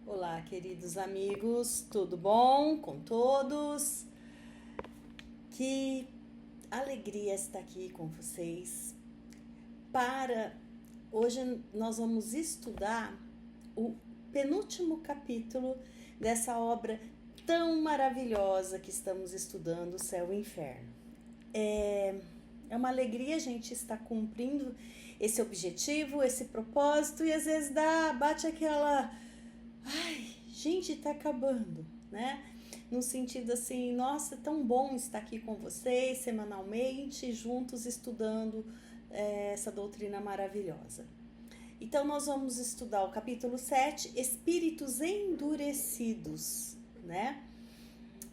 Olá, queridos amigos, tudo bom com todos? Que alegria estar aqui com vocês. Hoje nós vamos estudar o penúltimo capítulo dessa obra tão maravilhosa que estamos estudando, Céu e Inferno. É uma alegria a gente estar cumprindo esse objetivo, esse propósito, e às vezes bate aquela... Ai, gente, tá acabando, né? No sentido assim, nossa, é tão bom estar aqui com vocês semanalmente, juntos estudando essa doutrina maravilhosa. Então, nós vamos estudar o capítulo 7, Espíritos Endurecidos, né?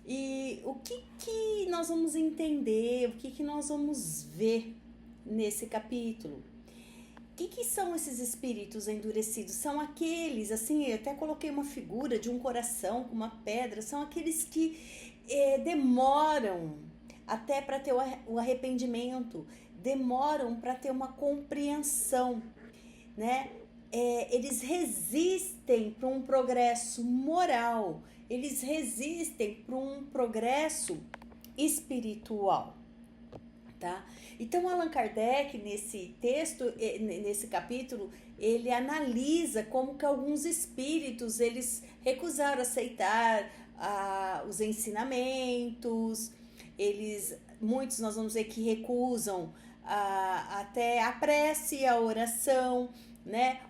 E o que nós vamos entender, o que nós vamos ver nesse capítulo? O que são esses espíritos endurecidos? São aqueles, assim, eu até coloquei uma figura de um coração com uma pedra, são aqueles que demoram até para ter o arrependimento, demoram para ter uma compreensão, né? Eles resistem para um progresso moral, eles resistem para um progresso espiritual. Tá? Então, Allan Kardec, nesse texto, nesse capítulo, ele analisa como que alguns espíritos, eles recusaram aceitar os ensinamentos, muitos nós vamos ver que recusam até a prece e a oração, né?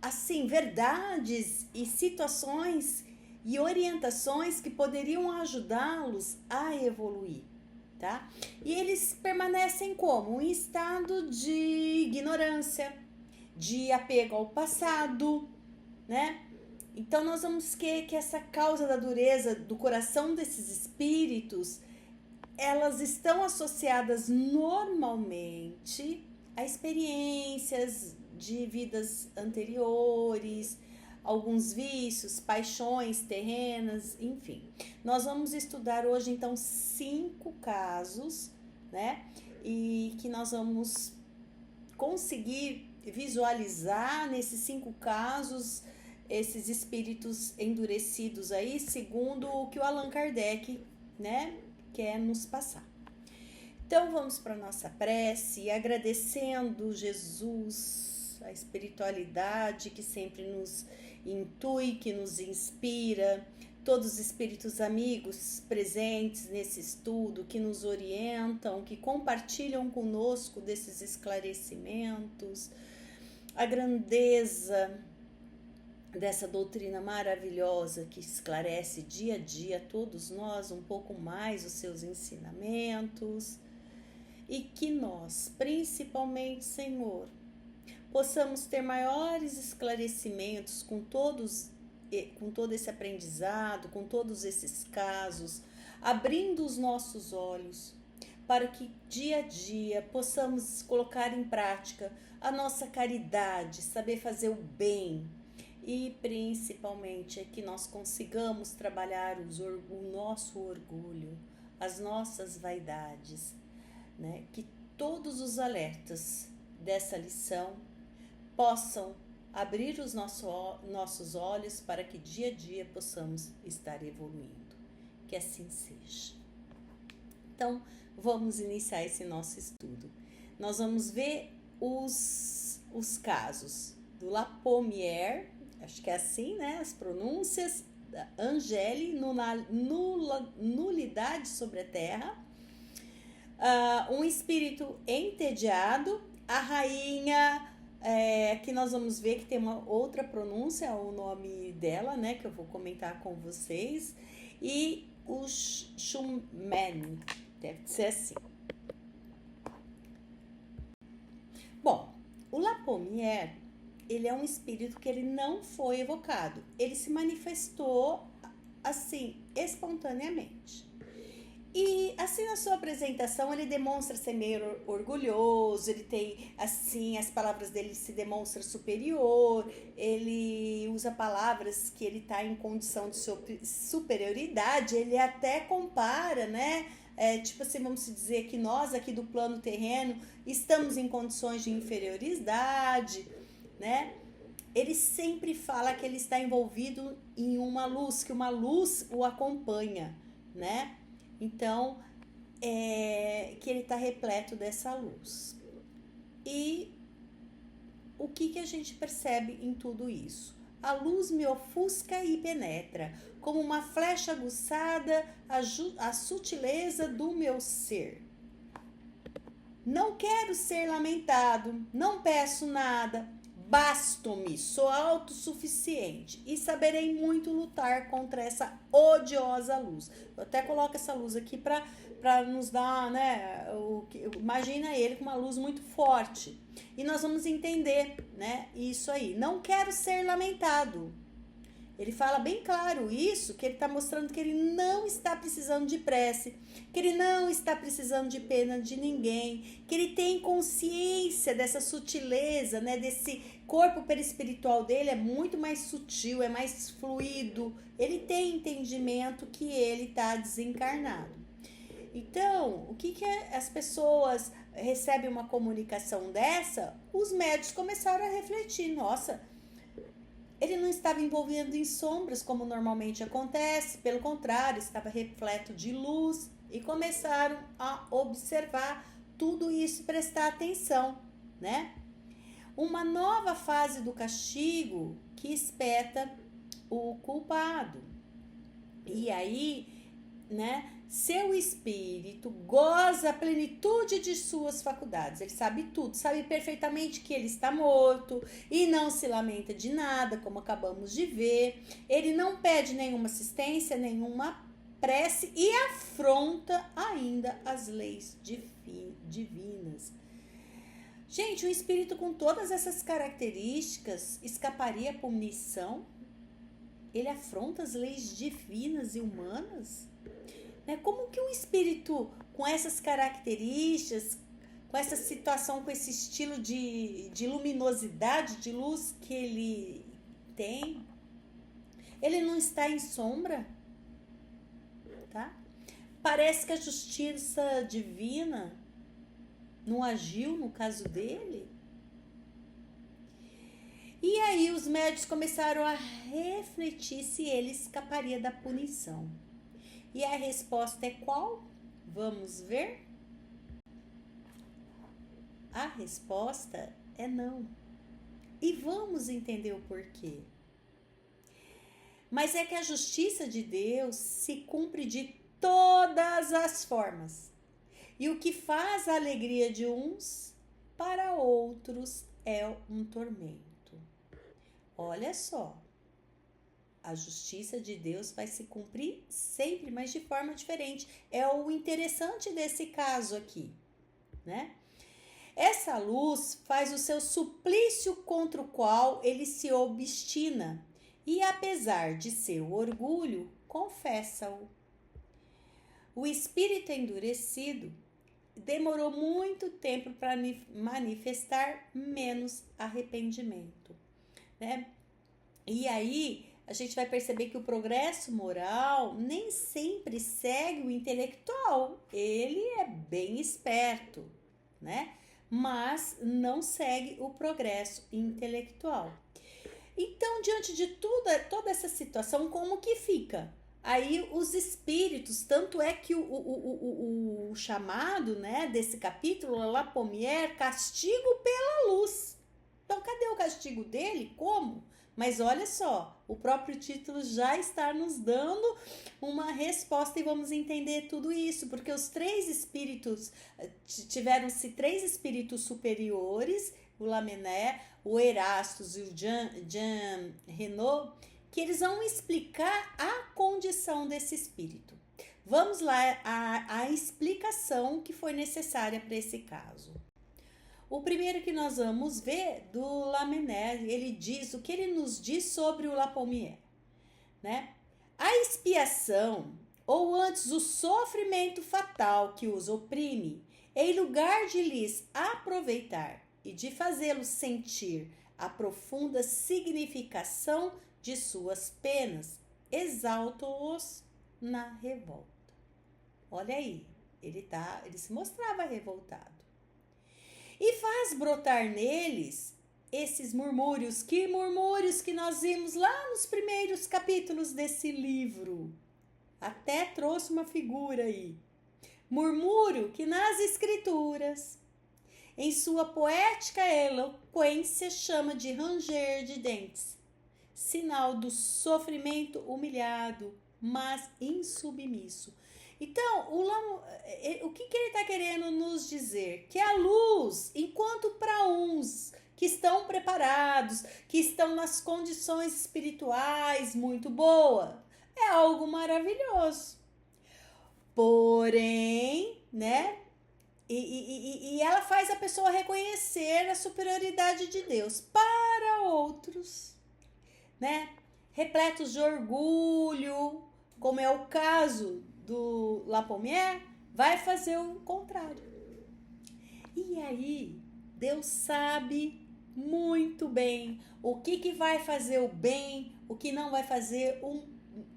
Assim, verdades e situações e orientações que poderiam ajudá-los a evoluir. Tá? E eles permanecem como? Em estado de ignorância, de apego ao passado, né? Então nós vamos que essa causa da dureza do coração desses espíritos, elas estão associadas normalmente a experiências de vidas anteriores, alguns vícios, paixões terrenas, enfim. Nós vamos estudar hoje, então, 5 casos, né? E que nós vamos conseguir visualizar nesses 5 casos esses espíritos endurecidos aí, segundo o que o Allan Kardec, né, quer nos passar. Então, vamos para a nossa prece, agradecendo Jesus, a espiritualidade que sempre nos intui, que nos inspira, todos os espíritos amigos presentes nesse estudo, que nos orientam, que compartilham conosco desses esclarecimentos, a grandeza dessa doutrina maravilhosa que esclarece dia a dia a todos nós um pouco mais os seus ensinamentos, e que nós, principalmente, Senhor, possamos ter maiores esclarecimentos com todo esse aprendizado, com todos esses casos, abrindo os nossos olhos, para que dia a dia possamos colocar em prática a nossa caridade, saber fazer o bem, e principalmente que nós consigamos trabalhar o nosso orgulho, as nossas vaidades, né? Que todos os alertas dessa lição possam abrir os nossos olhos para que dia a dia possamos estar evoluindo. Que assim seja. Então, vamos iniciar esse nosso estudo. Nós vamos ver os casos do Lapommière, acho que é assim, né? As pronúncias, da Angeli, nulidade sobre a terra, um espírito entediado, a rainha... aqui nós vamos ver que tem uma outra pronúncia, o nome dela, né, que eu vou comentar com vocês, e o Schumann, deve ser assim. Bom, o Lapommière, ele é um espírito que ele não foi evocado, ele se manifestou assim, espontaneamente. E assim na sua apresentação ele demonstra ser meio orgulhoso, ele tem assim, as palavras dele se demonstram superior, ele usa palavras que ele está em condição de superioridade, ele até compara, né? Tipo assim, vamos dizer que nós aqui do plano terreno estamos em condições de inferioridade, né? ele sempre fala que ele está envolvido em uma luz, que uma luz o acompanha, né? Então, que ele está repleto dessa luz. E o que a gente percebe em tudo isso? A luz me ofusca e penetra, como uma flecha aguçada, a sutileza do meu ser. Não quero ser lamentado, não peço nada, basto-me, sou autossuficiente e saberei muito lutar contra essa odiosa luz. Eu até coloco essa luz aqui para nos dar, né? Imagina ele com uma luz muito forte. E nós vamos entender, né? Isso aí. Não quero ser lamentado. Ele fala bem claro isso, que ele está mostrando que ele não está precisando de prece, que ele não está precisando de pena de ninguém, que ele tem consciência dessa sutileza, né, desse corpo perispiritual dele é muito mais sutil, é mais fluido, ele tem entendimento que ele está desencarnado. Então, o que as pessoas recebem uma comunicação dessa? Os médicos começaram a refletir, nossa, ele não estava envolvido em sombras, como normalmente acontece, pelo contrário, estava repleto de luz e começaram a observar tudo isso e prestar atenção, né? Uma nova fase do castigo que espeta o culpado. E aí, né? Seu espírito goza a plenitude de suas faculdades. Ele sabe tudo, sabe perfeitamente que ele está morto e não se lamenta de nada, como acabamos de ver. Ele não pede nenhuma assistência, nenhuma prece e afronta ainda as leis divinas. Gente, um espírito com todas essas características escaparia à punição? Ele afronta as leis divinas e humanas? Como que um espírito com essas características, com essa situação, com esse estilo de luminosidade, de luz que ele tem, ele não está em sombra? Tá? Parece que a justiça divina não agiu no caso dele. E aí os médicos começaram a refletir se ele escaparia da punição. E a resposta é qual? Vamos ver? A resposta é não. E vamos entender o porquê. Mas é que a justiça de Deus se cumpre de todas as formas. E o que faz a alegria de uns, para outros é um tormento. Olha só. A justiça de Deus vai se cumprir sempre, mas de forma diferente. É o interessante desse caso aqui, né? Essa luz faz o seu suplício contra o qual ele se obstina e, apesar de seu orgulho, confessa-o. O espírito endurecido demorou muito tempo para manifestar menos arrependimento, né? E aí a gente vai perceber que o progresso moral nem sempre segue o intelectual. Ele é bem esperto, né? Mas não segue o progresso intelectual. Então, diante de toda essa situação, como que fica? Aí os espíritos, tanto é que o chamado, né, desse capítulo, La Pommière, castigo pela luz. Então, cadê o castigo dele? Como? Mas olha só, o próprio título já está nos dando uma resposta e vamos entender tudo isso, porque os três espíritos, tiveram-se três espíritos superiores, o Lamennais, o Erastus e o Jean Renaud, que eles vão explicar a condição desse espírito. Vamos lá, a explicação que foi necessária para esse caso. O primeiro que nós vamos ver do Lamennais, ele diz o que ele nos diz sobre o La Pommière, né? A expiação, ou antes o sofrimento fatal que os oprime, em lugar de lhes aproveitar e de fazê-los sentir a profunda significação de suas penas, exaltam-os na revolta. Olha aí, ele se mostrava revoltado. E faz brotar neles esses murmúrios. Que murmúrios que nós vimos lá nos primeiros capítulos desse livro. Até trouxe uma figura aí. Murmúrio que nas escrituras, em sua poética eloquência, chama de ranger de dentes, sinal do sofrimento humilhado, mas insubmisso. Então, o que ele está querendo nos dizer? Que a luz, enquanto para uns que estão preparados, que estão nas condições espirituais muito boas, é algo maravilhoso. Porém, né? E ela faz a pessoa reconhecer a superioridade de Deus. Para outros, né? Repletos de orgulho, como é o caso do Lapommier, vai fazer o contrário. E aí, Deus sabe muito bem o que vai fazer o bem, o que não vai fazer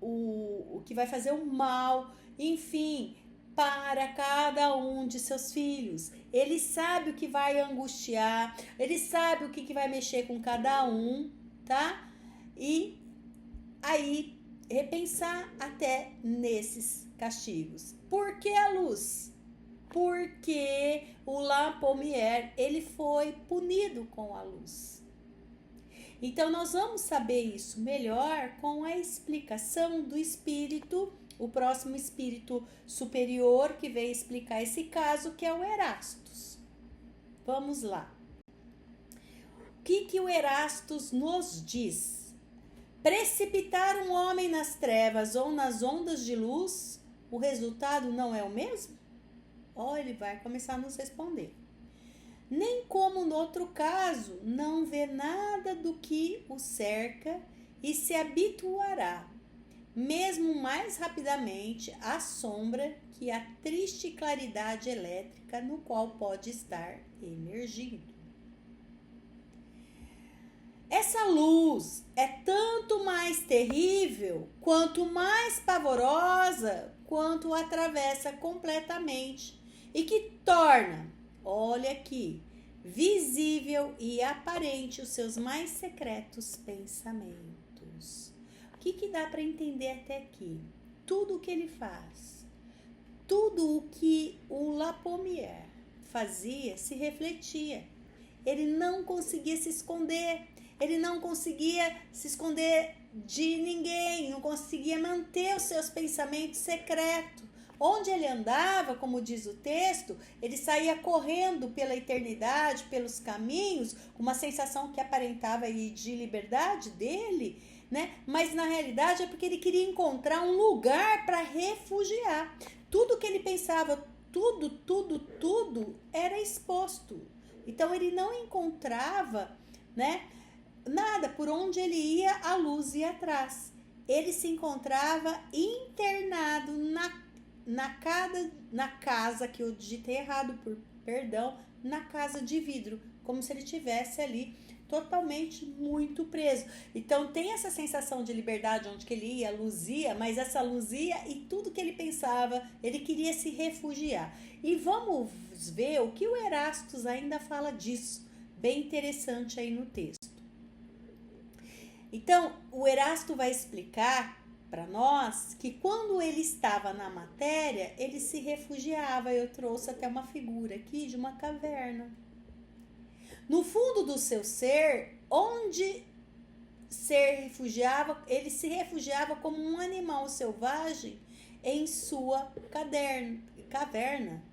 o que vai fazer o mal, enfim, para cada um de seus filhos. Ele sabe o que vai angustiar, ele sabe o que vai mexer com cada um, tá? E aí repensar até nesses castigos. Por que a luz? Porque o Lapommier, ele foi punido com a luz. Então nós vamos saber isso melhor com a explicação do espírito, o próximo espírito superior que veio explicar esse caso, que é o Erastus. Vamos lá. O que o Erastus nos diz? Precipitar um homem nas trevas ou nas ondas de luz, o resultado não é o mesmo? Ele vai começar a nos responder. Nem como no outro caso, não vê nada do que o cerca e se habituará, mesmo mais rapidamente, à sombra que a triste claridade elétrica no qual pode estar emergindo. Essa luz é tanto mais terrível, quanto mais pavorosa, quanto atravessa completamente e que torna, olha aqui, visível e aparente os seus mais secretos pensamentos. O que dá para entender até aqui? Tudo o que ele faz, tudo o que o Lapommier fazia se refletia. Ele não conseguia se esconder, ele não conseguia se esconder de ninguém, não conseguia manter os seus pensamentos secretos. Onde ele andava, como diz o texto, ele saía correndo pela eternidade, pelos caminhos, com uma sensação que aparentava de liberdade dele, né? Mas na realidade é porque ele queria encontrar um lugar para refugiar. Tudo que ele pensava, tudo era exposto. Então ele não encontrava, né, nada. Por onde ele ia, a luz ia atrás. Ele se encontrava internado na casa, que eu digitei errado, perdão, na casa de vidro, como se ele tivesse ali totalmente muito preso. Então tem essa sensação de liberdade onde que ele ia, luzia, mas essa luzia e tudo que ele pensava, ele queria se refugiar. E vamos ver o que o Erastus ainda fala disso, bem interessante aí no texto. Então, o Erasto vai explicar para nós que quando ele estava na matéria, ele se refugiava. Eu trouxe até uma figura aqui de uma caverna. No fundo do seu ser, onde ele se refugiava como um animal selvagem em sua caverna,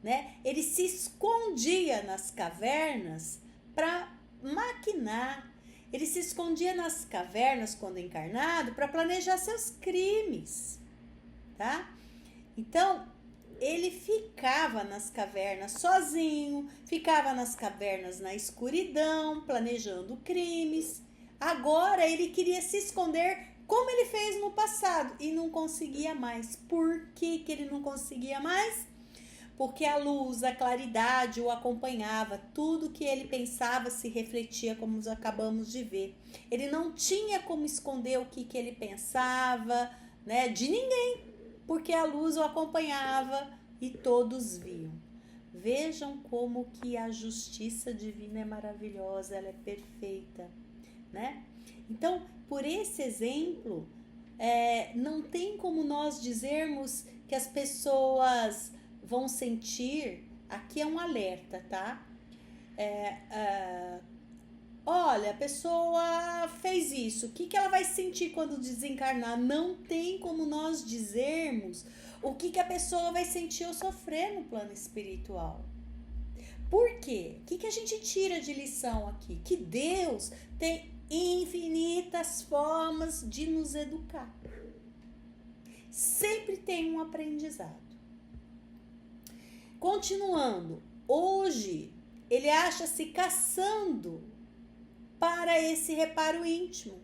né? Ele se escondia nas cavernas para maquinar. Ele se escondia nas cavernas quando encarnado para planejar seus crimes, tá? Então, ele ficava nas cavernas sozinho, ficava nas cavernas na escuridão, planejando crimes. Agora ele queria se esconder como ele fez no passado e não conseguia mais. Por que ele não conseguia mais? Porque a luz, a claridade o acompanhava, tudo que ele pensava se refletia, como nós acabamos de ver. Ele não tinha como esconder o que ele pensava, né, de ninguém, porque a luz o acompanhava e todos viam. Vejam como que a justiça divina é maravilhosa, ela é perfeita, né? Então, por esse exemplo, não tem como nós dizermos que as pessoas vão sentir. Aqui é um alerta, tá? Olha, a pessoa fez isso, o que ela vai sentir quando desencarnar? Não tem como nós dizermos o que a pessoa vai sentir ou sofrer no plano espiritual. Por quê? O que a gente tira de lição aqui? Que Deus tem infinitas formas de nos educar. Sempre tem um aprendizado. Continuando, hoje ele acha-se caçando para esse reparo íntimo,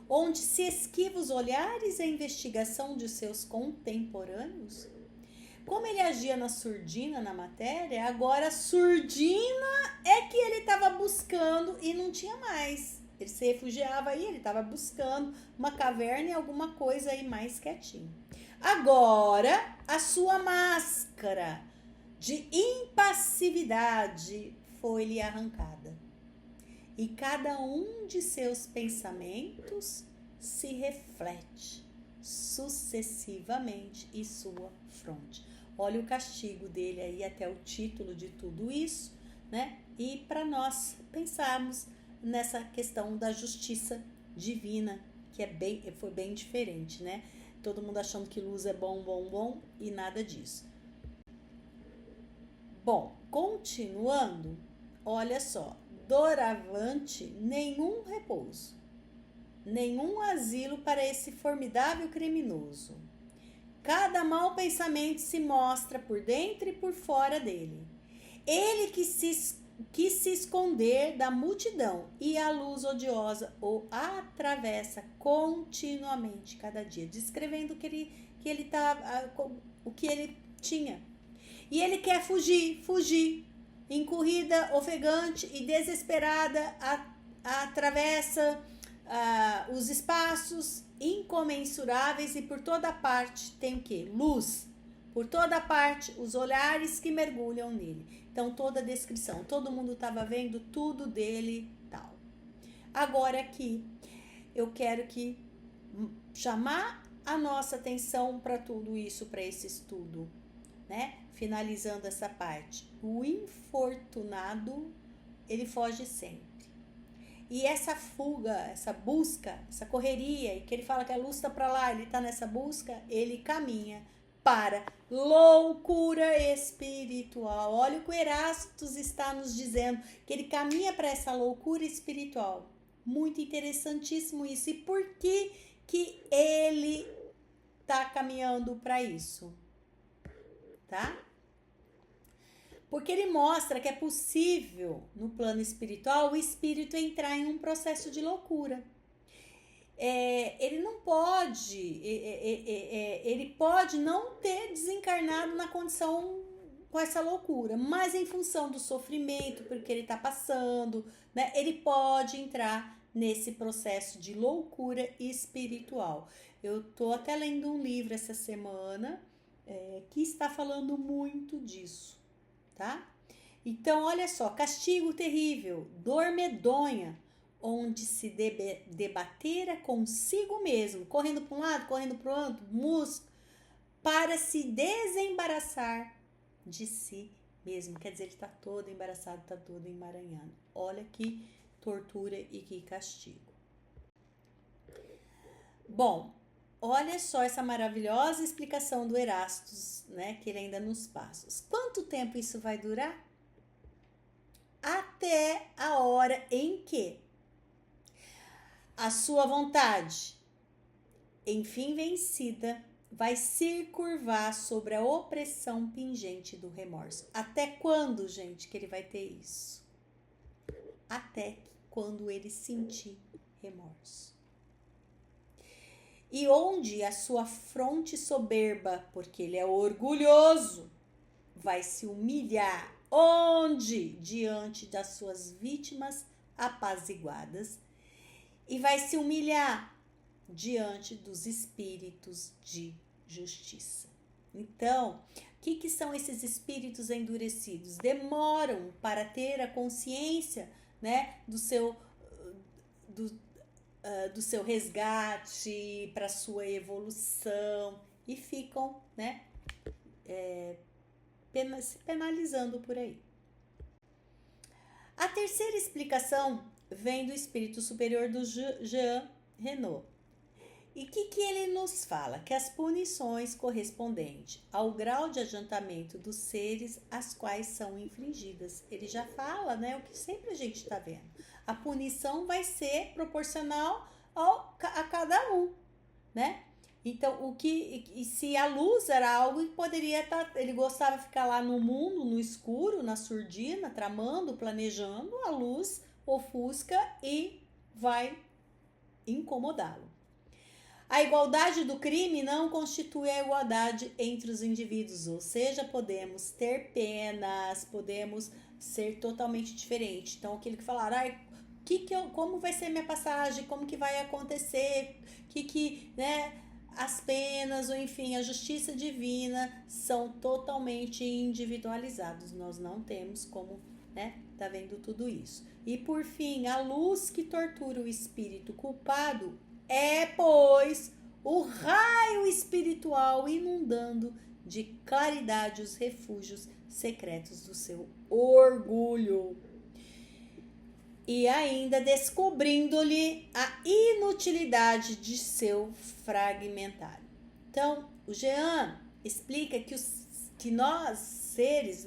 onde se esquiva os olhares e a investigação de seus contemporâneos. Como ele agia na surdina, na matéria, agora a surdina é que ele estava buscando e não tinha mais. Ele se refugiava aí, ele estava buscando uma caverna e alguma coisa aí mais quietinho. Agora, a sua máscara de impassividade foi-lhe arrancada. E cada um de seus pensamentos se reflete sucessivamente em sua fronte. Olha o castigo dele aí, até o título de tudo isso, né? E para nós pensarmos nessa questão da justiça divina, que foi bem diferente, né? Todo mundo achando que luz é bom e nada disso. Bom, continuando, olha só, doravante nenhum repouso, nenhum asilo para esse formidável criminoso. Cada mau pensamento se mostra por dentro e por fora dele. Ele que se esconder da multidão e a luz odiosa o atravessa continuamente cada dia, descrevendo o que ele tinha. E ele quer fugir, em corrida ofegante e desesperada, atravessa os espaços incomensuráveis e por toda parte tem o quê? Luz. Por toda parte, os olhares que mergulham nele. Então, toda a descrição. Todo mundo estava vendo tudo dele tal. Agora aqui, eu quero chamar a nossa atenção para tudo isso, para esse estudo, né? Finalizando essa parte. O infortunado, ele foge sempre. E essa fuga, essa busca, essa correria, e que ele fala que a luz está para lá, ele está nessa busca, ele caminha para loucura espiritual. Olha o que o Erastus está nos dizendo, que ele caminha para essa loucura espiritual. Muito interessantíssimo isso. E por que ele está caminhando para isso? Tá? Porque ele mostra que é possível, no plano espiritual, o espírito entrar em um processo de loucura. Ele não pode, ele pode não ter desencarnado na condição com essa loucura, mas em função do sofrimento, porque ele está passando, né, ele pode entrar nesse processo de loucura espiritual. Eu estou até lendo um livro essa semana que está falando muito disso, tá? Então, olha só, castigo terrível, dor medonha, onde se debatera consigo mesmo, correndo para um lado, correndo para o outro, para se desembaraçar de si mesmo. Quer dizer, ele está todo embaraçado, está todo emaranhado. Olha que tortura e que castigo. Bom, olha só essa maravilhosa explicação do Erastus, né, que ele ainda nos passa. Quanto tempo isso vai durar? Até a hora em que a sua vontade, enfim vencida, vai se curvar sobre a opressão pingente do remorso. Até quando, gente, que ele vai ter isso? Até quando ele sentir remorso. E onde a sua fronte soberba, porque ele é orgulhoso, vai se humilhar. Onde? Diante das suas vítimas apaziguadas. E vai se humilhar diante dos espíritos de justiça. Então, que são esses espíritos endurecidos? Demoram para ter a consciência, né, do seu resgate, para sua evolução, e ficam, né, se penalizando por aí. A terceira explicação vem do espírito superior do Jean Renault. E o que ele nos fala? Que as punições correspondentes ao grau de adiantamento dos seres às quais são infligidas. Ele já fala, né, o que sempre a gente está vendo. A punição vai ser proporcional a cada um, né? Então, se a luz era algo que poderia estar... Ele gostava de ficar lá no mundo, no escuro, na surdina, tramando, planejando, a luz ofusca e vai incomodá-lo. A igualdade do crime não constitui a igualdade entre os indivíduos, ou seja, podemos ter penas, podemos ser totalmente diferentes. Então, aquele que falar, como vai ser minha passagem, como que vai acontecer, né, as penas, ou enfim, a justiça divina são totalmente individualizados. Nós não temos como, né, tá vendo tudo isso. E por fim, a luz que tortura o espírito culpado é, pois, o raio espiritual inundando de claridade os refúgios secretos do seu orgulho. E ainda descobrindo-lhe a inutilidade de seu fragmentário. Então, o Jean explica que nós, seres,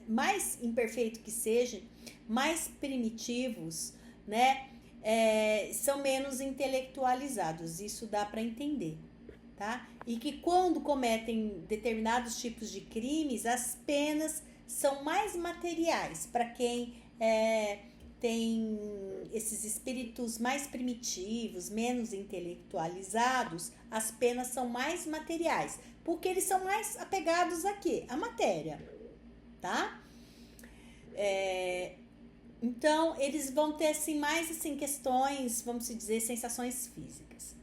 mais imperfeitos que sejam, mais primitivos, né, são menos intelectualizados. Isso dá para entender, tá? E que quando cometem determinados tipos de crimes, as penas são mais materiais para quem tem esses espíritos mais primitivos, menos intelectualizados. As penas são mais materiais, porque eles são mais apegados a quê? A matéria, tá? Então, eles vão ter assim, mais assim, questões, vamos dizer, sensações físicas.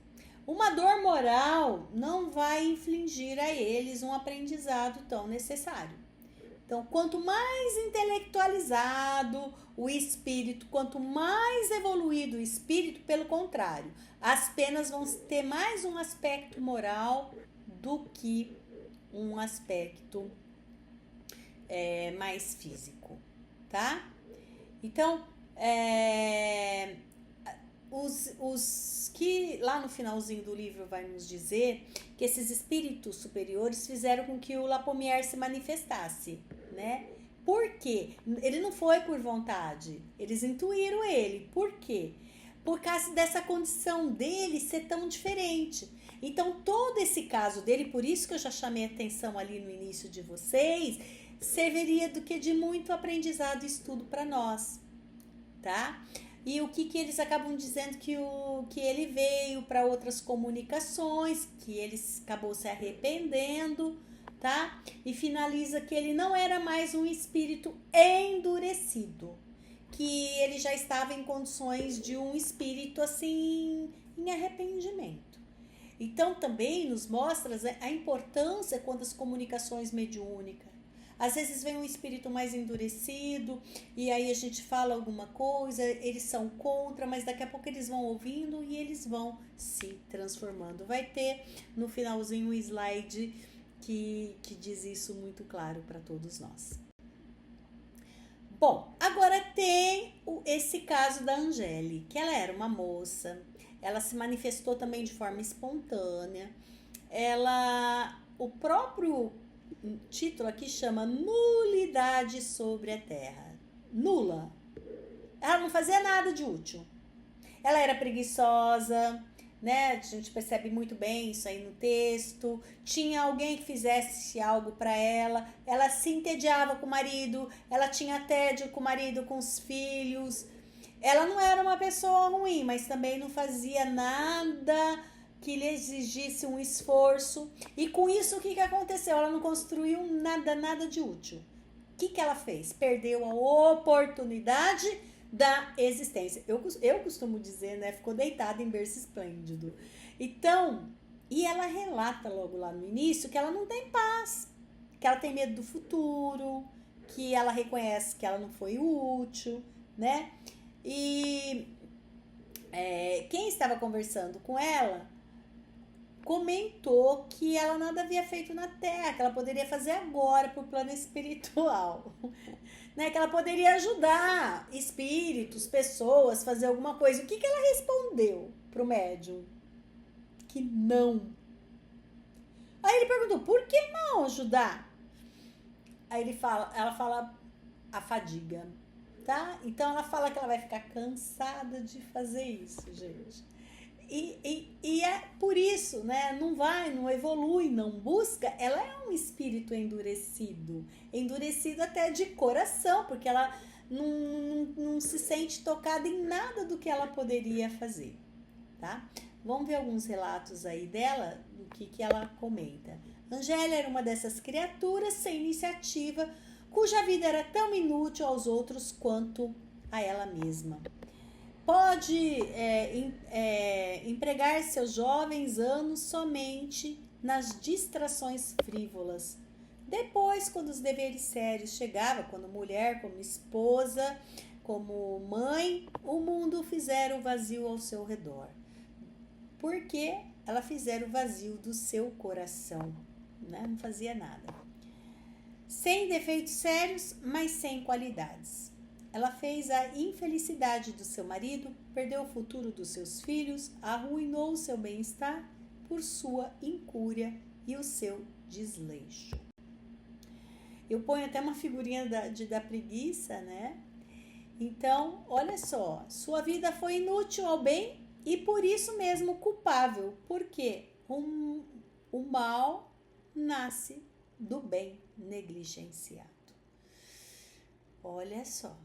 Uma dor moral não vai infligir a eles um aprendizado tão necessário. Então, quanto mais intelectualizado o espírito, quanto mais evoluído o espírito, pelo contrário, as penas vão ter mais um aspecto moral do que um aspecto mais físico, tá? Então, os que lá no finalzinho do livro vai nos dizer que esses espíritos superiores fizeram com que o Lapommière se manifestasse, né? Por quê? Ele não foi por vontade, eles intuíram ele. Por quê? Por causa dessa condição dele ser tão diferente. Então, todo esse caso dele, por isso que eu já chamei a atenção ali no início de vocês, serviria do que de muito aprendizado e estudo para nós, tá? E o que eles acabam dizendo que ele veio para outras comunicações, que ele acabou se arrependendo, tá? E finaliza que ele não era mais um espírito endurecido, que ele já estava em condições de um espírito assim em arrependimento. Então também nos mostra a importância quando as comunicações mediúnicas. Às vezes vem um espírito mais endurecido e aí a gente fala alguma coisa, eles são contra, mas daqui a pouco eles vão ouvindo e eles vão se transformando. Vai ter no finalzinho um slide que diz isso muito claro para todos nós. Bom, agora tem esse caso da Angélica, que ela era uma moça, ela se manifestou também de forma espontânea, o próprio título aqui chama Nulidade sobre a Terra. Nula. Ela não fazia nada de útil. Ela era preguiçosa, né? A gente percebe muito bem isso aí no texto. Tinha alguém que fizesse algo para ela. Ela se entediava com o marido. Ela tinha tédio com o marido, com os filhos. Ela não era uma pessoa ruim, mas também não fazia nada que lhe exigisse um esforço. E com isso, o que aconteceu? Ela não construiu nada de útil. O que ela fez? Perdeu a oportunidade da existência. Eu costumo dizer, né? Ficou deitada em berço esplêndido. Então, E ela relata logo lá no início que ela não tem paz, que ela tem medo do futuro, que ela reconhece que ela não foi útil, né? E quem estava conversando com ela comentou que ela nada havia feito na Terra, que ela poderia fazer agora para o plano espiritual, né? Que ela poderia ajudar espíritos, pessoas, fazer alguma coisa. O que ela respondeu pro médium? Que não. Aí ele perguntou, por que não ajudar? Aí ela fala a fadiga, tá? Então ela fala que ela vai ficar cansada de fazer isso, gente. E é por isso, né? Não evolui, não busca. Ela é um espírito endurecido até de coração, porque ela não se sente tocada em nada do que ela poderia fazer, tá? Vamos ver alguns relatos aí dela, do que ela comenta. Angélia era uma dessas criaturas sem iniciativa, cuja vida era tão inútil aos outros quanto a ela mesma. Pode empregar seus jovens anos somente nas distrações frívolas. Depois, quando os deveres sérios chegavam, como mulher, como esposa, como mãe, o mundo fizera o vazio ao seu redor. Porque ela fizera o vazio do seu coração, né? Não fazia nada. Sem defeitos sérios, mas sem qualidades. Ela fez a infelicidade do seu marido, perdeu o futuro dos seus filhos, arruinou o seu bem-estar por sua incúria e o seu desleixo. Eu ponho até uma figurinha da preguiça, né? Então, olha só, sua vida foi inútil ao bem e por isso mesmo culpável, porque o mal nasce do bem negligenciado. Olha só.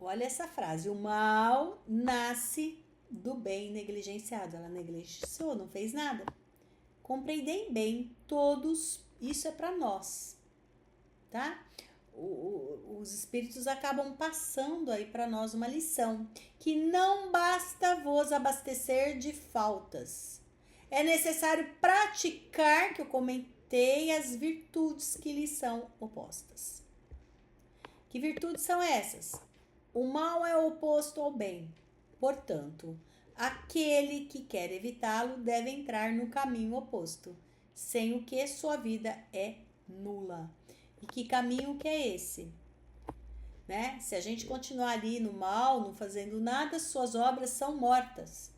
Olha essa frase. O mal nasce do bem negligenciado. Ela negligenciou, não fez nada. Compreendem bem, todos, isso é para nós, tá? Os espíritos acabam passando aí para nós uma lição, que não basta vos abastecer de faltas. É necessário praticar, que eu comentei, as virtudes que lhes são opostas. Que virtudes são essas? O mal é oposto ao bem. Portanto, aquele que quer evitá-lo deve entrar no caminho oposto, sem o que sua vida é nula. E que caminho que é esse? Né? Se a gente continuar ali no mal, não fazendo nada, suas obras são mortas.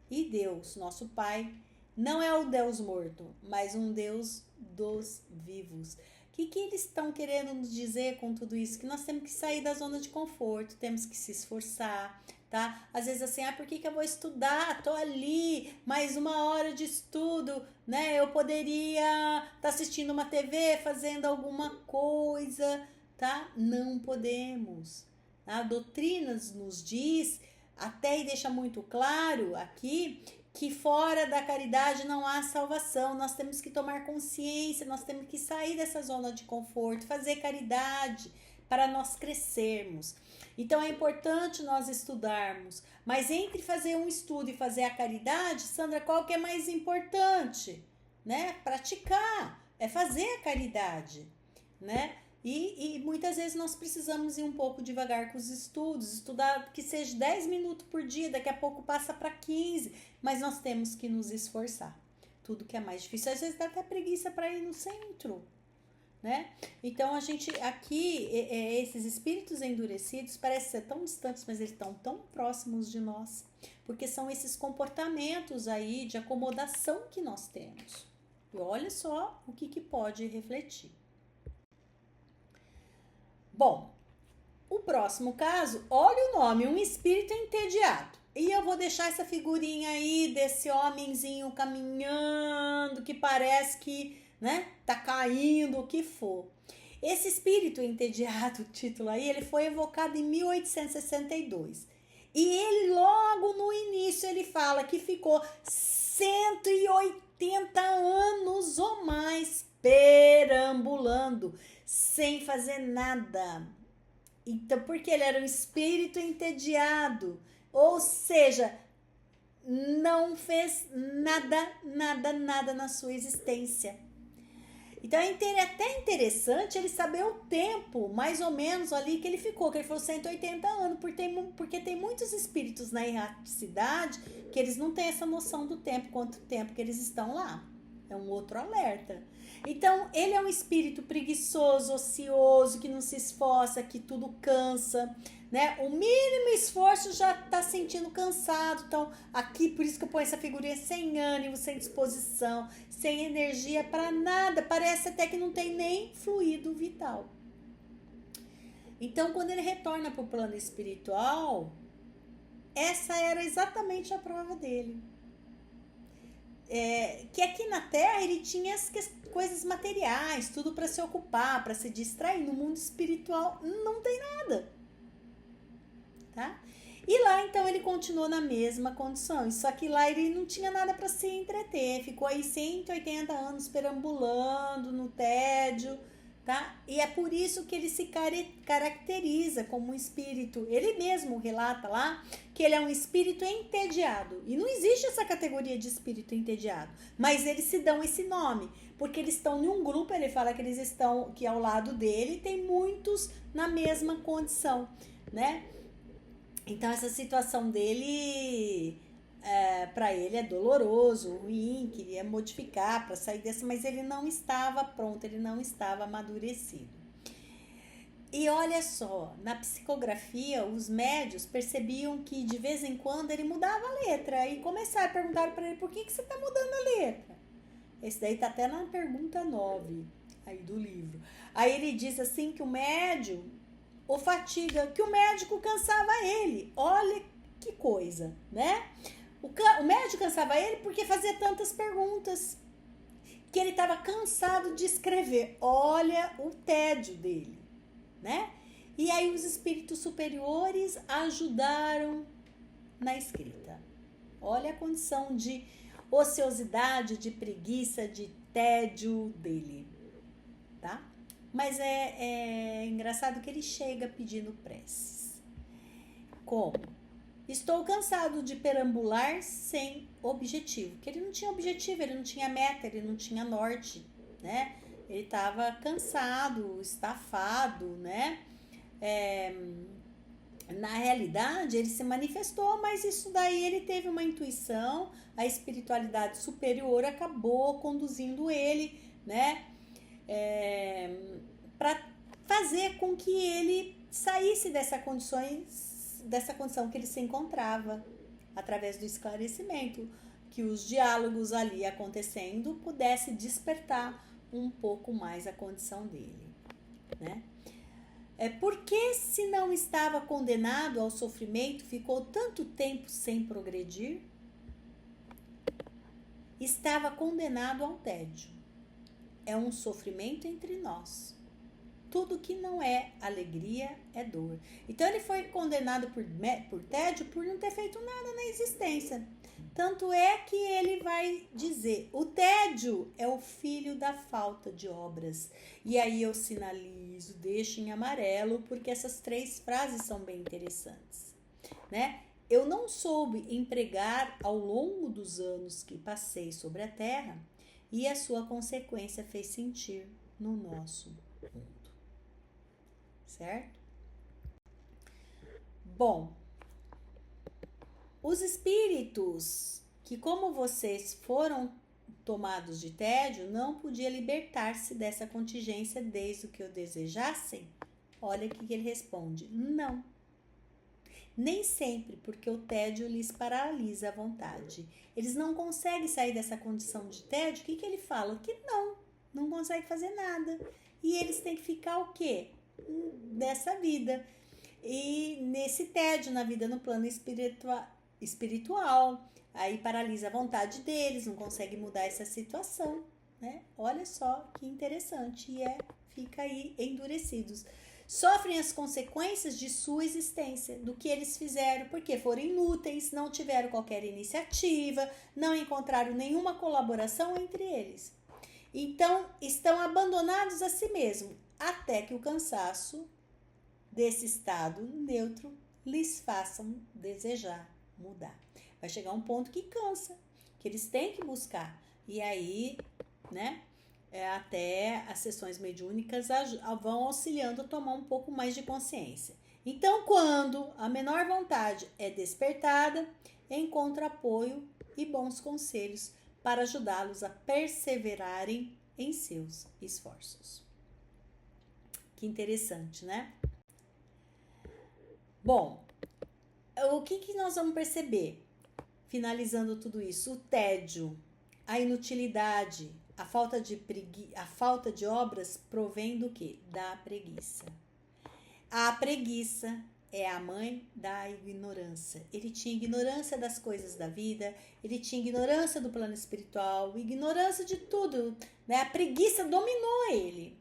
E Deus, nosso Pai, não é o Deus morto, mas um Deus dos vivos. O que eles estão querendo nos dizer com tudo isso? Que nós temos que sair da zona de conforto, temos que se esforçar, tá? Às vezes assim, por que eu vou estudar? Tô ali, mais uma hora de estudo, né? Eu poderia estar assistindo uma TV, fazendo alguma coisa, tá? Não podemos. A doutrina nos diz, até e deixa muito claro aqui, que fora da caridade não há salvação. Nós temos que tomar consciência, nós temos que sair dessa zona de conforto, fazer caridade para nós crescermos. Então é importante nós estudarmos, mas entre fazer um estudo e fazer a caridade, Sandra, qual que é mais importante? Né? Praticar, é fazer a caridade, né? E muitas vezes nós precisamos ir um pouco devagar com os estudos, estudar que seja 10 minutos por dia, daqui a pouco passa para 15, mas nós temos que nos esforçar. Tudo que é mais difícil, às vezes dá até preguiça para ir no centro, né? Então a gente aqui, esses espíritos endurecidos parecem ser tão distantes, mas eles estão tão próximos de nós, porque são esses comportamentos aí de acomodação que nós temos. E olha só o que pode refletir. Bom, o próximo caso, olha o nome, um espírito entediado. E eu vou deixar essa figurinha aí desse homenzinho caminhando, que parece que, né, tá caindo, o que for. Esse espírito entediado, o título aí, ele foi evocado em 1862. E ele, logo no início, ele fala que ficou 180 anos ou mais perambulando, sem fazer nada. Então, porque ele era um espírito entediado, ou seja, não fez nada na sua existência. Então é até interessante ele saber o tempo, mais ou menos, ali que ele ficou, que ele falou 180 anos, porque tem muitos espíritos na erraticidade que eles não têm essa noção do tempo, quanto tempo que eles estão lá. É um outro alerta. Então, ele é um espírito preguiçoso, ocioso, que não se esforça, que tudo cansa, né? O mínimo esforço já tá sentindo cansado. Então, aqui, por isso que eu ponho essa figurinha sem ânimo, sem disposição, sem energia para nada. Parece até que não tem nem fluido vital. Então, quando ele retorna para o plano espiritual, essa era exatamente a prova dele. Que aqui na Terra ele tinha as coisas materiais, tudo para se ocupar, para se distrair. No mundo espiritual não tem nada, tá? E lá então ele continuou na mesma condição, só que lá ele não tinha nada para se entreter, ficou aí 180 anos perambulando no tédio, tá? E é por isso que ele se caracteriza como um espírito. Ele mesmo relata lá que ele é um espírito entediado. E não existe essa categoria de espírito entediado, mas eles se dão esse nome, porque eles estão em um grupo, ele fala que eles estão, que ao lado dele tem muitos na mesma condição, né? Então essa situação dele, para ele é doloroso, ruim, queria modificar para sair dessa, mas ele não estava pronto, ele não estava amadurecido. E olha só, na psicografia, os médios percebiam que de vez em quando ele mudava a letra e começaram a perguntar para ele: por que você está mudando a letra? Esse daí tá até na pergunta 9 aí do livro. Aí ele diz assim que o médium o fatiga, que o médico cansava ele. Olha que coisa, né? O médico cansava ele porque fazia tantas perguntas, que ele estava cansado de escrever. Olha o tédio dele, né? E aí os espíritos superiores ajudaram na escrita. Olha a condição de ociosidade, de preguiça, de tédio dele, tá? Mas é engraçado que ele chega pedindo preces. Como? Estou cansado de perambular sem objetivo. Porque ele não tinha objetivo, ele não tinha meta, ele não tinha norte, né? Ele estava cansado, estafado, né? Na realidade, ele se manifestou, mas isso daí ele teve uma intuição, a espiritualidade superior acabou conduzindo ele, né? Para fazer com que ele saísse dessa condição que ele se encontrava, através do esclarecimento, que os diálogos ali acontecendo pudesse despertar um pouco mais a condição dele, né? Porque se não estava condenado ao sofrimento, ficou tanto tempo sem progredir? Estava condenado ao tédio. É um sofrimento entre nós. Tudo que não é alegria é dor. Então ele foi condenado por tédio por não ter feito nada na existência. Tanto é que ele vai dizer: o tédio é o filho da falta de obras. E aí eu sinalizo, deixo em amarelo, porque essas 3 frases são bem interessantes, né? Eu não soube empregar ao longo dos anos que passei sobre a terra, e a sua consequência fez sentir no nosso mundo. Certo? Bom, os espíritos que, como vocês foram tomados de tédio, não podia libertar-se dessa contingência desde o que o desejassem? Olha o que ele responde: não. Nem sempre, porque o tédio lhes paralisa a vontade. Eles não conseguem sair dessa condição de tédio. O que ele fala? Que não consegue fazer nada. E eles têm que ficar o quê? Dessa vida. E nesse tédio, na vida no plano espiritual, aí paralisa a vontade deles, não consegue mudar essa situação, né? Olha só que interessante. E fica aí endurecidos. Sofrem as consequências de sua existência, do que eles fizeram, porque foram inúteis, não tiveram qualquer iniciativa, não encontraram nenhuma colaboração entre eles. Então, estão abandonados a si mesmos, até que o cansaço desse estado neutro lhes façam desejar mudar. Vai chegar um ponto que cansa, que eles têm que buscar. E aí, né, até as sessões mediúnicas vão auxiliando a tomar um pouco mais de consciência. Então, quando a menor vontade é despertada, encontra apoio e bons conselhos para ajudá-los a perseverarem em seus esforços. Que interessante, né? Bom, o que nós vamos perceber? Finalizando tudo isso, o tédio, a inutilidade, a falta de obras provém do quê? Da preguiça. A preguiça é a mãe da ignorância. Ele tinha ignorância das coisas da vida, ele tinha ignorância do plano espiritual, ignorância de tudo, né? A preguiça dominou ele.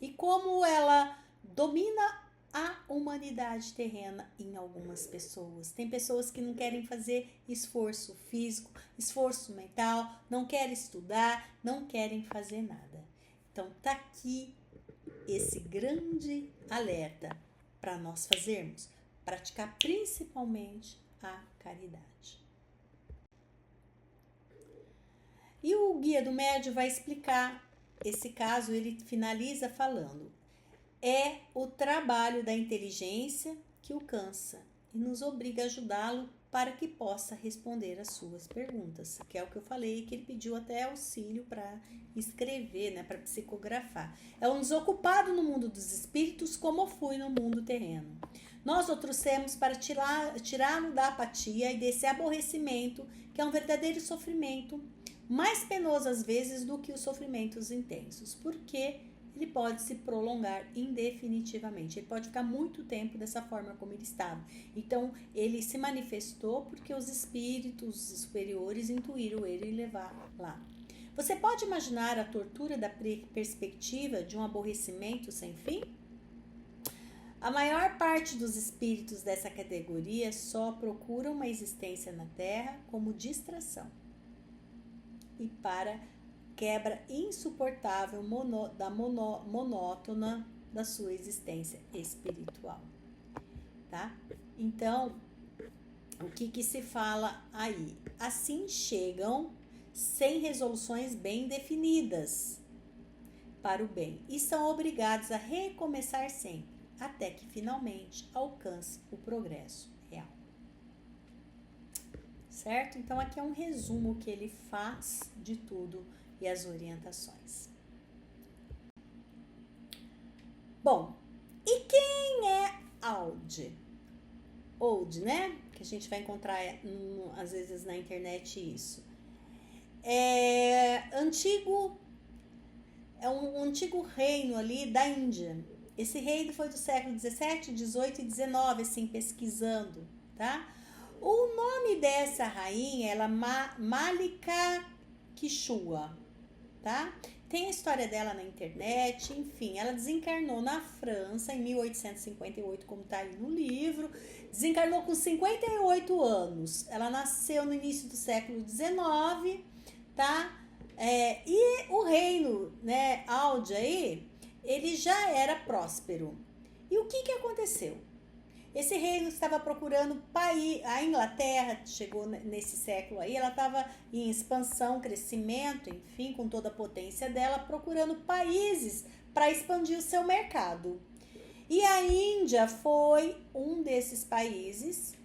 E como ela domina a humanidade terrena em algumas pessoas. Tem pessoas que não querem fazer esforço físico, esforço mental, não querem estudar, não querem fazer nada. Então tá aqui esse grande alerta para nós fazermos, praticar principalmente a caridade. E o Guia do Médium vai explicar esse caso, ele finaliza falando: é o trabalho da inteligência que o cansa e nos obriga a ajudá-lo para que possa responder às suas perguntas, que é o que eu falei, que ele pediu até auxílio para escrever, né, para psicografar. É um desocupado no mundo dos espíritos, como eu fui no mundo terreno. Nós o trouxemos para tirá-lo da apatia e desse aborrecimento, que é um verdadeiro sofrimento, mais penoso às vezes do que os sofrimentos intensos, porque ele pode se prolongar indefinitivamente. Ele pode ficar muito tempo dessa forma como ele estava. Então, ele se manifestou porque os espíritos superiores intuíram ele levar lá. Você pode imaginar a tortura da perspectiva de um aborrecimento sem fim? A maior parte dos espíritos dessa categoria só procuram uma existência na Terra como distração e para quebra insuportável monótona da sua existência espiritual, tá? Então, o que se fala aí? Assim chegam sem resoluções bem definidas para o bem e são obrigados a recomeçar sempre, até que finalmente alcance o progresso real. Certo? Então, aqui é um resumo que ele faz de tudo e as orientações. Bom, e quem é Old? Old, né? Que a gente vai encontrar às vezes na internet isso. É um antigo reino ali da Índia. Esse reino foi do século 17, 18 e 19, assim, pesquisando, tá? O nome dessa rainha é Malika Kishua, tá? Tem a história dela na internet, enfim, ela desencarnou na França em 1858, como tá aí no livro, desencarnou com 58 anos, ela nasceu no início do século 19, tá? E o reino, né, Old aí, ele já era próspero. E o que aconteceu? Esse reino estava procurando país, a Inglaterra chegou nesse século aí, ela estava em expansão, crescimento, enfim, com toda a potência dela, procurando países para expandir o seu mercado. E a Índia foi um desses países,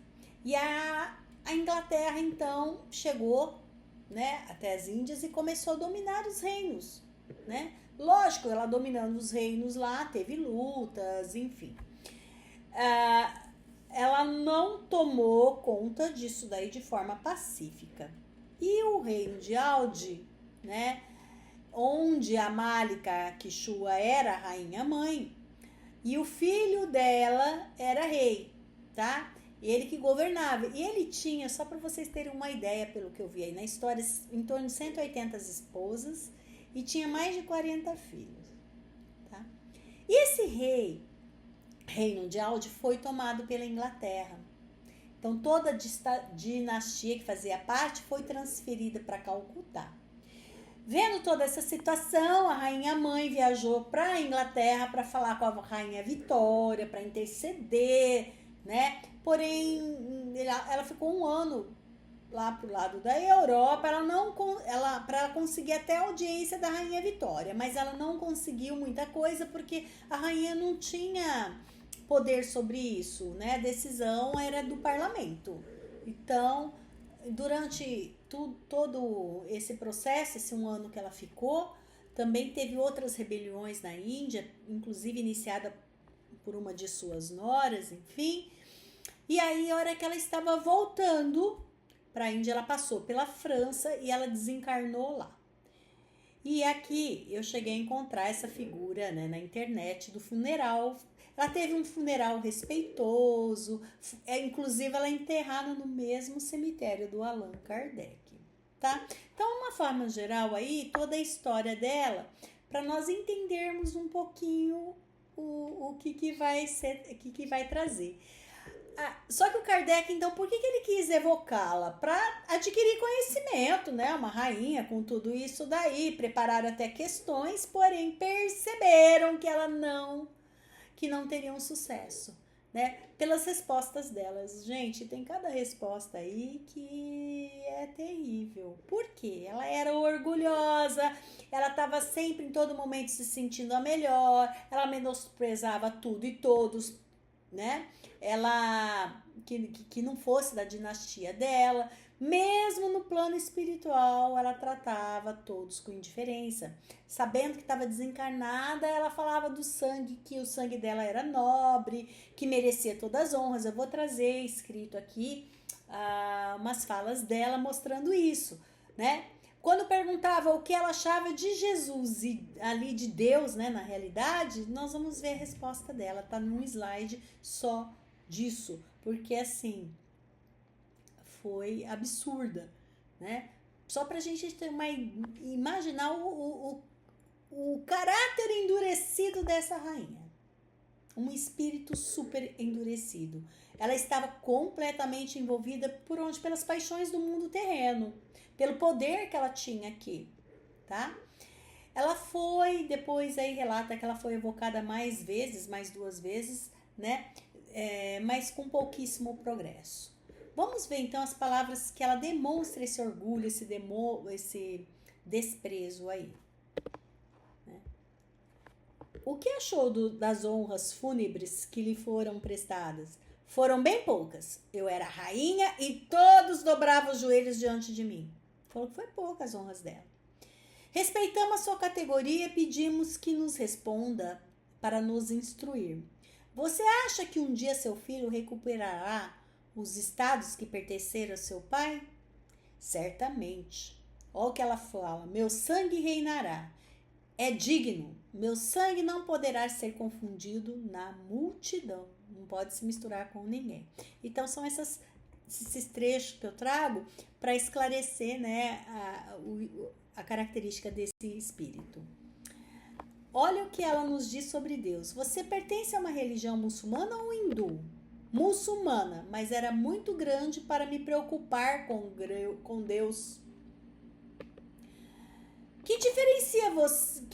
e a Inglaterra então chegou, né, até as Índias e começou a dominar os reinos, né? Lógico, ela dominando os reinos lá, teve lutas, enfim. Ela não tomou conta disso daí de forma pacífica. E o reino de Old, né, onde a Malika Kishua era a rainha-mãe, e o filho dela era rei, tá? Ele que governava. E ele tinha, só para vocês terem uma ideia, pelo que eu vi aí na história, em torno de 180 esposas e tinha mais de 40 filhos, tá? E esse reino de Old foi tomado pela Inglaterra. Então, toda a dinastia que fazia parte foi transferida para Calcutá. Vendo toda essa situação, a rainha-mãe viajou para a Inglaterra para falar com a rainha Vitória, para interceder, né? Porém, ela ficou um ano lá pro lado da Europa, para ela conseguir até a audiência da Rainha Vitória, mas ela não conseguiu muita coisa porque a rainha não tinha poder sobre isso, né? A decisão era do parlamento. Então, durante todo esse processo, esse 1 ano que ela ficou, também teve outras rebeliões na Índia, inclusive iniciada por uma de suas noras, enfim. E aí, a hora que ela estava voltando para a Índia, ela passou pela França e ela desencarnou lá. E aqui eu cheguei a encontrar essa figura, né, na internet do funeral. Ela teve um funeral respeitoso, inclusive ela é enterrada no mesmo cemitério do Allan Kardec, tá? Então, uma forma geral aí, toda a história dela, para nós entendermos um pouquinho o que vai ser, o que vai trazer. Só que o Kardec, então, por que ele quis evocá-la? Para adquirir conhecimento, né? Uma rainha com tudo isso daí, prepararam até questões, porém perceberam que não teriam sucesso, né? Pelas respostas delas. Gente, tem cada resposta aí que é terrível. Por quê? Ela era orgulhosa, ela estava sempre, em todo momento, se sentindo a melhor, ela menosprezava tudo e todos, né? Ela que não fosse da dinastia dela, mesmo no plano espiritual, ela tratava todos com indiferença. Sabendo que estava desencarnada, ela falava do sangue, que o sangue dela era nobre, que merecia todas as honras. Eu vou trazer escrito aqui umas falas dela mostrando isso, né? Quando perguntava o que ela achava de Jesus e ali de Deus, né, na realidade, nós vamos ver a resposta dela, tá num slide só disso, porque assim, foi absurda, né? Só pra gente ter imaginar o caráter endurecido dessa rainha. Um espírito super endurecido. Ela estava completamente envolvida por onde? Pelas paixões do mundo terreno, pelo poder que ela tinha aqui, tá? Ela foi, depois aí relata que ela foi evocada mais 2 vezes, né? Mas com pouquíssimo progresso. Vamos ver então as palavras que ela demonstra esse orgulho, esse desprezo aí. Né? O que achou das honras fúnebres que lhe foram prestadas? Foram bem poucas. Eu era rainha e todos dobravam os joelhos diante de mim. Falou que foi poucas as honras dela. Respeitamos a sua categoria e pedimos que nos responda para nos instruir. Você acha que um dia seu filho recuperará os estados que pertenceram ao seu pai? Certamente. Olha o que ela fala. Meu sangue reinará. É digno. Meu sangue não poderá ser confundido na multidão. Não pode se misturar com ninguém. Então, são esses trechos que eu trago para esclarecer, né, a característica desse espírito. Olha o que ela nos diz sobre Deus. Você pertence a uma religião muçulmana ou hindu? Muçulmana, mas era muito grande para me preocupar com Deus. Que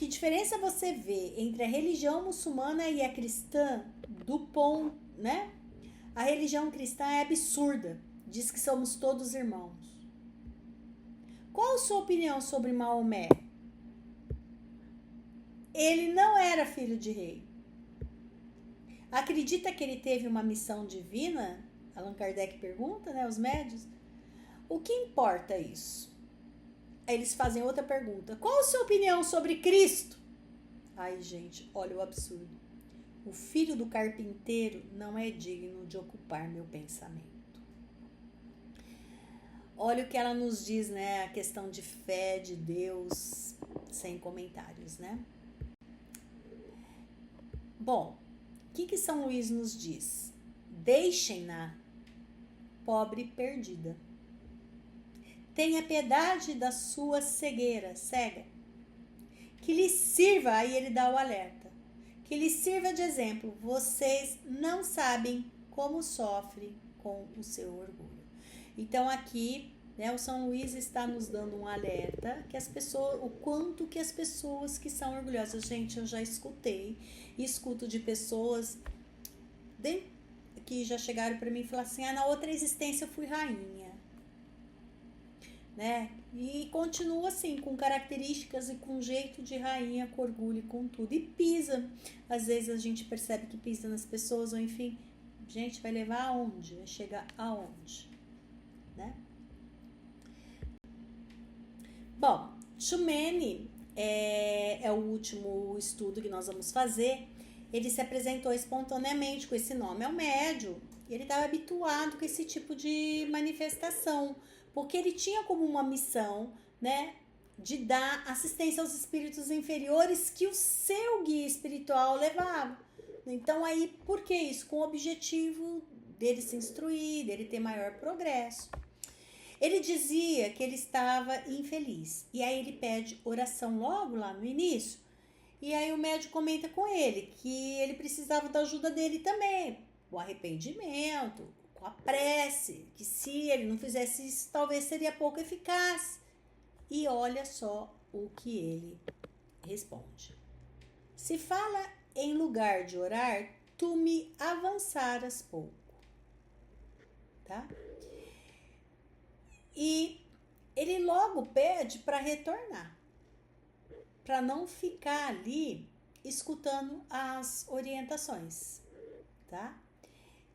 diferença você vê entre a religião muçulmana e a cristã do ponto, né? A religião cristã é absurda. Diz que somos todos irmãos. Qual a sua opinião sobre Maomé? Ele não era filho de rei. Acredita que ele teve uma missão divina? Allan Kardec pergunta, né? Os médios. O que importa isso? Aí eles fazem outra pergunta. Qual a sua opinião sobre Cristo? Ai, gente, olha o absurdo. O filho do carpinteiro não é digno de ocupar meu pensamento. Olha o que ela nos diz, né? A questão de fé, de Deus, sem comentários, né? Bom, o que São Luís nos diz? Deixem-na, pobre perdida. Tenha piedade da sua cega. Que lhe sirva, aí ele dá o alerta, que lhe sirva de exemplo. Vocês não sabem como sofre com o seu orgulho. Então aqui, né, o São Luís está nos dando um alerta que o quanto que as pessoas que são orgulhosas, gente, eu já escutei e escuto de pessoas que já chegaram para mim e falaram assim: na outra existência eu fui rainha. né? E continua assim, com características e com jeito de rainha, com orgulho e com tudo. E pisa. Às vezes a gente percebe que pisa nas pessoas, ou enfim, gente, vai levar aonde? Vai chegar aonde? Né? Bom, Xumene é o último estudo que nós vamos fazer. Ele se apresentou espontaneamente com esse nome ao médium. Ele estava habituado com esse tipo de manifestação, porque ele tinha como uma missão, né, de dar assistência aos espíritos inferiores que o seu guia espiritual levava. Então aí, por que isso? Com o objetivo dele se instruir, dele ter maior progresso. Ele dizia que ele estava infeliz, e aí ele pede oração logo lá no início, e aí o médico comenta com ele que ele precisava da ajuda dele também, o arrependimento, com a prece, que se ele não fizesse isso, talvez seria pouco eficaz. E olha só o que ele responde. Se fala em lugar de orar, tu me avançaras pouco. Tá? E ele logo pede para retornar, para não ficar ali escutando as orientações, tá?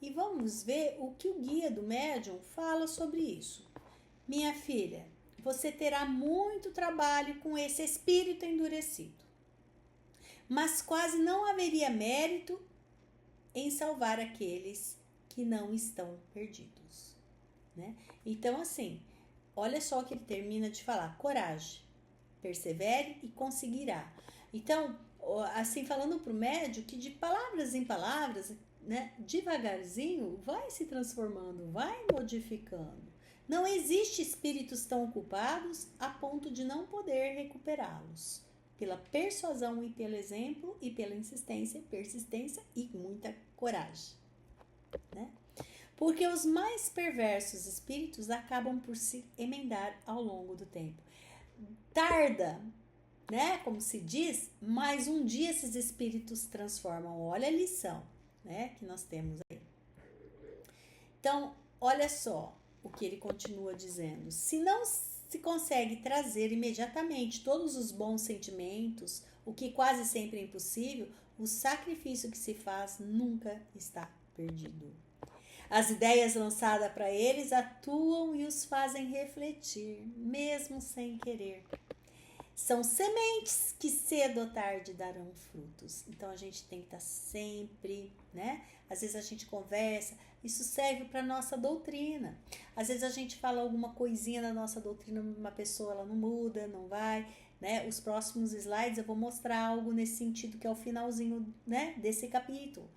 E vamos ver o que o guia do médium fala sobre isso. Minha filha, você terá muito trabalho com esse espírito endurecido, mas quase não haveria mérito em salvar aqueles que não estão perdidos, né? Então, assim, olha só o que ele termina de falar: coragem, persevere e conseguirá. Então, assim, falando para o médium que de palavras em palavras, né, devagarzinho vai se transformando, vai modificando. Não existe espíritos tão ocupados a ponto de não poder recuperá-los. Pela persuasão e pelo exemplo e pela insistência, persistência e muita coragem, né? Porque os mais perversos espíritos acabam por se emendar ao longo do tempo. Tarda, né? Como se diz, mas um dia esses espíritos transformam. Olha a lição, né? Que nós temos aí. Então, olha só o que ele continua dizendo. Se não se consegue trazer imediatamente todos os bons sentimentos, o que quase sempre é impossível, o sacrifício que se faz nunca está perdido. As ideias lançadas para eles atuam e os fazem refletir, mesmo sem querer. São sementes que cedo ou tarde darão frutos. Então a gente tem que estar sempre, né? Às vezes a gente conversa, isso serve para nossa doutrina. Às vezes a gente fala alguma coisinha da nossa doutrina, uma pessoa ela não muda, não vai, né? Os próximos slides eu vou mostrar algo nesse sentido que é o finalzinho, né, desse capítulo.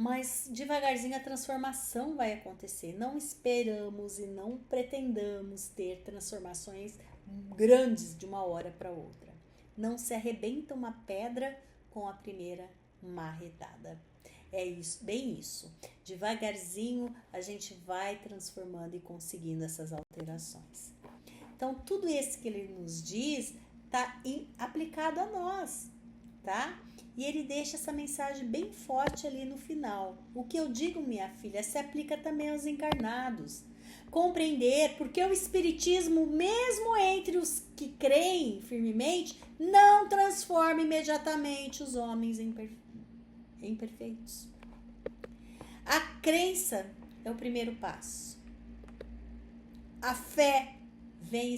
Mas devagarzinho a transformação vai acontecer. Não esperamos e não pretendamos ter transformações grandes de uma hora para outra. Não se arrebenta uma pedra com a primeira marretada. É isso, bem isso. Devagarzinho a gente vai transformando e conseguindo essas alterações. Então, tudo isso que ele nos diz está aplicado a nós, tá? E ele deixa essa mensagem bem forte ali no final. O que eu digo, minha filha, se aplica também aos encarnados. Compreender porque o espiritismo, mesmo entre os que creem firmemente, não transforma imediatamente os homens em perfeitos. A crença é o primeiro passo. A fé vem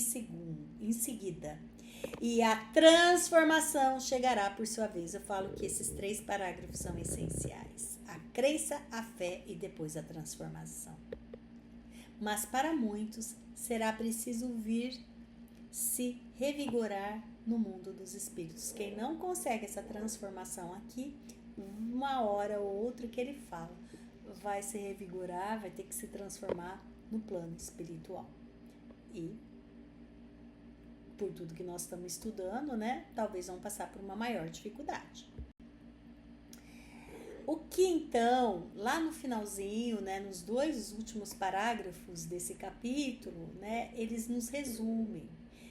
em seguida. E a transformação chegará por sua vez. Eu falo que esses 3 parágrafos são essenciais. A crença, a fé e depois a transformação. Mas para muitos será preciso vir se revigorar no mundo dos espíritos. Quem não consegue essa transformação aqui, uma hora ou outra que ele fala, vai se revigorar, vai ter que se transformar no plano espiritual. E por tudo que nós estamos estudando, né? Talvez vão passar por uma maior dificuldade. O que então, lá no finalzinho, né, nos 2 últimos parágrafos desse capítulo, né, eles nos resumem.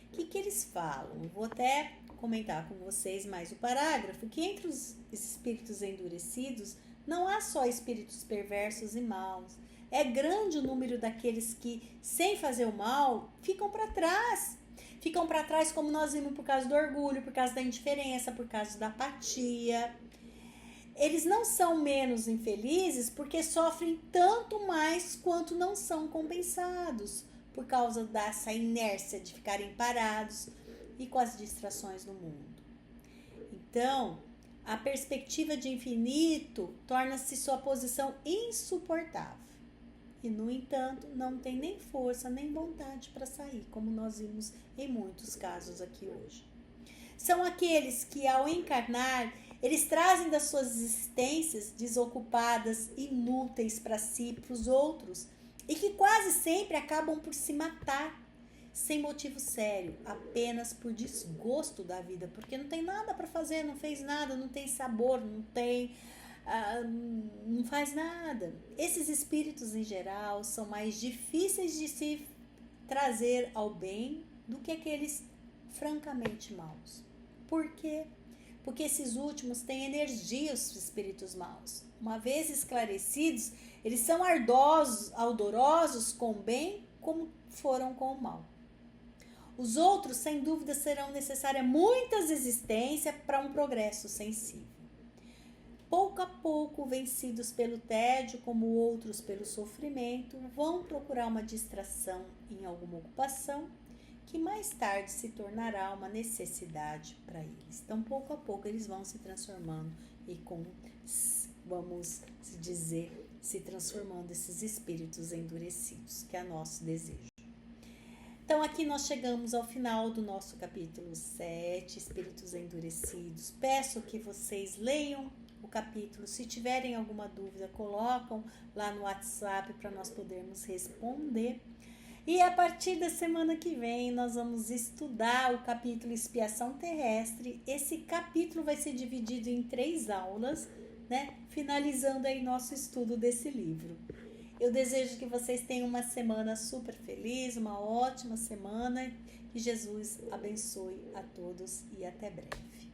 O que eles falam? Eu vou até comentar com vocês mais o parágrafo, que entre os espíritos endurecidos não há só espíritos perversos e maus, é grande o número daqueles que, sem fazer o mal, ficam para trás. Ficam para trás, como nós vimos, por causa do orgulho, por causa da indiferença, por causa da apatia. Eles não são menos infelizes porque sofrem tanto mais quanto não são compensados, por causa dessa inércia de ficarem parados e com as distrações do mundo. Então, a perspectiva de infinito torna-se sua posição insuportável. E, no entanto, não tem nem força nem vontade para sair, como nós vimos em muitos casos aqui hoje. São aqueles que, ao encarnar, eles trazem das suas existências desocupadas, inúteis para si e para os outros, e que quase sempre acabam por se matar, sem motivo sério, apenas por desgosto da vida, porque não tem nada para fazer, não fez nada, não tem sabor, não faz nada. Esses espíritos, em geral, são mais difíceis de se trazer ao bem do que aqueles francamente maus. Por quê? Porque esses últimos têm energia, os espíritos maus. Uma vez esclarecidos, eles são ardorosos com o bem como foram com o mal. Os outros, sem dúvida, serão necessárias muitas existências para um progresso sensível. Pouco a pouco, vencidos pelo tédio, como outros pelo sofrimento, vão procurar uma distração em alguma ocupação que mais tarde se tornará uma necessidade para eles. Então, pouco a pouco, eles vão se transformando e vamos dizer, se transformando esses espíritos endurecidos, que é nosso desejo. Então, aqui nós chegamos ao final do nosso capítulo 7, Espíritos Endurecidos. Peço que vocês leiam o capítulo. Se tiverem alguma dúvida, colocam lá no WhatsApp para nós podermos responder. E a partir da semana que vem, nós vamos estudar o capítulo Expiação Terrestre. Esse capítulo vai ser dividido em 3 aulas, né? Finalizando aí nosso estudo desse livro. Eu desejo que vocês tenham uma semana super feliz, uma ótima semana. Que Jesus abençoe a todos e até breve.